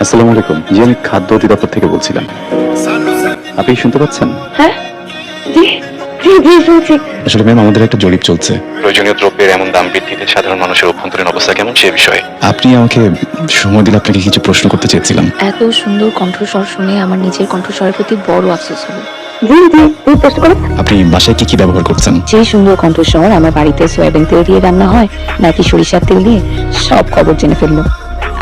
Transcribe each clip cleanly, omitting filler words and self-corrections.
আসসালামু আলাইকুম। জি, আমি খাদ্য অধিদপ্তর থেকে বলছিলাম। আপনি শুনতে পাচ্ছেন? হ্যাঁ, জি জি জি শুনছি। আসলে ম্যাম, আমাদের একটা জরিপ চলছে প্রয়োজনীয় দ্রব্যের এমন দাম বৃদ্ধিতে সাধারণ মানুষের অভ্যন্তরীণ অবস্থা কেমন সে বিষয়ে। আপনি আমাকে সময় দিলে আপনাকে কিছু প্রশ্ন করতে চেয়েছিলাম। এত সুন্দর কণ্ঠস্বর শুনে আমার নিজের কণ্ঠস্বরের প্রতি বড় আফসোস হলো। জি জি, চেষ্টা করুন। আপনি বাসায় কি কি ব্যবহার করছেন? সেই সুন্দর কণ্ঠস্বর আমার বাড়িতে সয়াবিন তেল দিয়ে রান্না হয় নাকি সরিষার তেল দিয়ে, সব খবর জেনে ফেললো।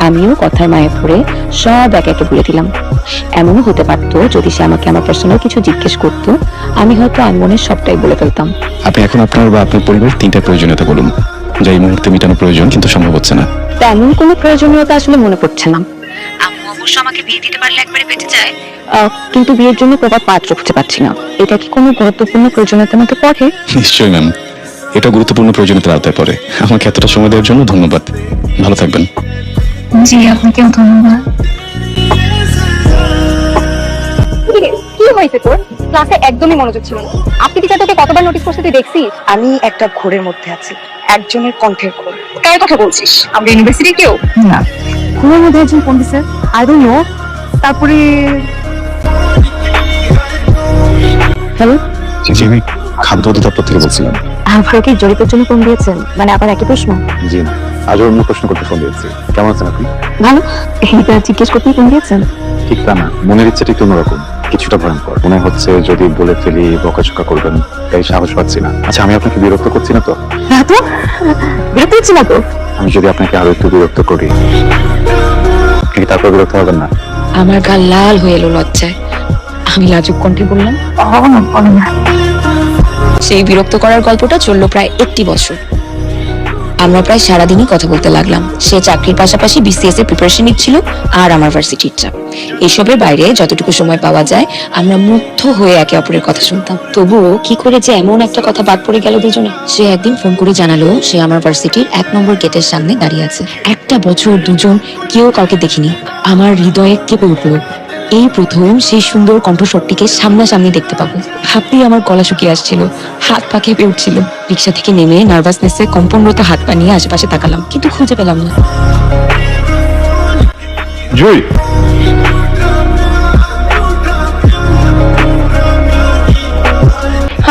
আমিও কথায় মায়ে পড়ে সব একে একে বলে দিলাম। এমনও হতে পারতো যদি সে আমাকে আমার পার্সোনাল কিছু জিজ্ঞেস করতো, আমি হয়তো আনমনের সবটাই বলে ফেলতাম। আপনি এখন আপনার বা আপনার পরিবারের তিনটা প্রয়োজনীয়তা বলুন, যা এই মুহূর্তে মেটানো প্রয়োজন কিন্তু সম্ভব হচ্ছে না। তেমন কোনো প্রয়োজনীয়তা আসলে মনে পড়ছে না। আম্মু অবশ্য আমাকে বিয়ে দিতে পারলে একবারে বেঁচে যায়, কিন্তু বিয়ের জন্য প্রপার পাত্র খুঁজে পাচ্ছি না। এটা কি কোনো গুরুত্বপূর্ণ প্রয়োজনীয়তার মধ্যে পড়ে? নিশ্চয়ই ম্যাম, এটা গুরুত্বপূর্ণ প্রয়োজনীয়তার আওতায় পড়ে। আমাকে এতটা সময় দেওয়ার জন্য ধন্যবাদ। ভালো থাকবেন। জি, আপনাকেও ধন্যবাদ। কি হয়েছে তোর? ক্লাসে একদমই মনোযোগ ছিল না। আপনি কি তোকে কতবার নোটিস করছে তুই দেখছিস? আমি একটা ঘোরের মধ্যে আছি, একজনের কণ্ঠের ঘোর। কার কথা বলছিস? আমরা ইউনিভার্সিটি কেউ না, ঘোরের মধ্যে একজন কোন দিছে? I don't know. তারপরে হ্যালো, জি, আমি খাদ্য অধিদপ্তর থেকে বলছিলাম। আপনারা কি জরিপের জন্য ফোন দিয়েছেন? মানে আবার একই প্রশ্ন? জি না, আজও অন্য প্রশ্ন করতে ফোন দিয়েছি। কেমন আছেন আপনি? ভালো, এইটা জিজ্ঞেস করতেই ফোন দিয়েছেন? ঠিক তা না, মনের ইচ্ছাটা একটু অন্যরকম, কিছুটা ভয়ঙ্কর। মনে হচ্ছে যদি বলে ফেলি বকাঝকা করবেন, তাই সাহস পাচ্ছি না। আচ্ছা, আমি আপনাকে বিরক্ত করছি না তো? না তো, বিরক্ত হচ্ছি না তো। আমি যদি আপনাকে আরো একটু বিরক্ত করি, আপনি কি তারপর বিরক্ত হবেন না? আমার গাল লাল হয়ে এলো লজ্জায়। আমি লাজুক কণ্ঠে বললাম, সেই বিরক্ত করার গল্পটা চললো প্রায় 1 বছর। আমরা প্রায় সারাদিনই কথা বলতে লাগলাম। সে চাকরির পাশাপাশি বিসিএস এর প্রিপারেশন নিচ্ছিল, আর আমার ভার্সিটির চাপ। এসবের বাইরে যতটুকু সময় পাওয়া যায় আমরা মুগ্ধ হয়ে একে অপরের কথা শুনতাম। তবুও কি করে যে এমন একটা কথা বাদ পড়ে গেল দুজনে। সে একদিন ফোন করে জানালো সে আমার ভার্সিটির 1 নম্বর গেটের সামনে দাঁড়িয়ে আছে। একটা বছর দুজন কেউ কাউকে দেখিনি। আমার হৃদয়ে কেঁপে উঠলো। এই প্রথম সেই সুন্দর কণ্ঠস্বরটিকে সামনাসামনি দেখতে পাবো। ভাবতেই আমার গলা শুকিয়ে আসছিল, হাত পা কেঁপে উঠছিল। রিক্সা থেকে নেমে নার্ভাসনেসে কম্পনরত হাত পা নিয়ে আশেপাশে তাকালাম, কিন্তু খুঁজে পেলাম না। জুই,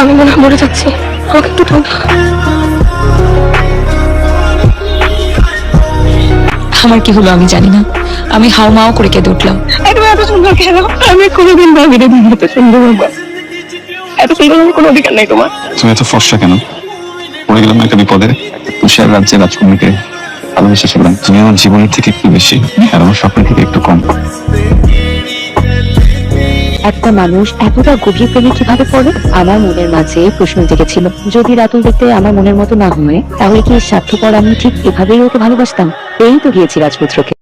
আমি মনে হয় মরে যাচ্ছি, আমাকে একটু ঠান্ডা। আমার কি হলো আমি জানি না। আমি হাউমাউ করে কেঁদে উঠলাম। একদম এত সুন্দর কেন? আমি কোনোদিন ভাবিনি তুমি এত সুন্দর হবে। এত সুন্দর হওয়ার কোনো অধিকার নাই তোমার। তুমি এত ফর্সা কেন? পড়ে গেলাম একটা বিপদে। তুষার রাজ্যে রাজকুমারীকে ভালোবেসেছিলাম। তুমি আমার জীবনের থেকে একটু বেশি, আর আমার স্বপ্নের থেকে একটু কম। একটা মানুষ এতটা গভীর প্রেমে কিভাবে পড়ে? আমার মনের মাঝে প্রশ্ন জেগেছিল, যদি রাতুল দেখতে আমার মনের মতো না হয়, তাহলে কি স্বার্থপর আমি ঠিক এভাবেই ওকে ভালোবাসতাম? এই তো গিয়েছি রাজপুত্রকে।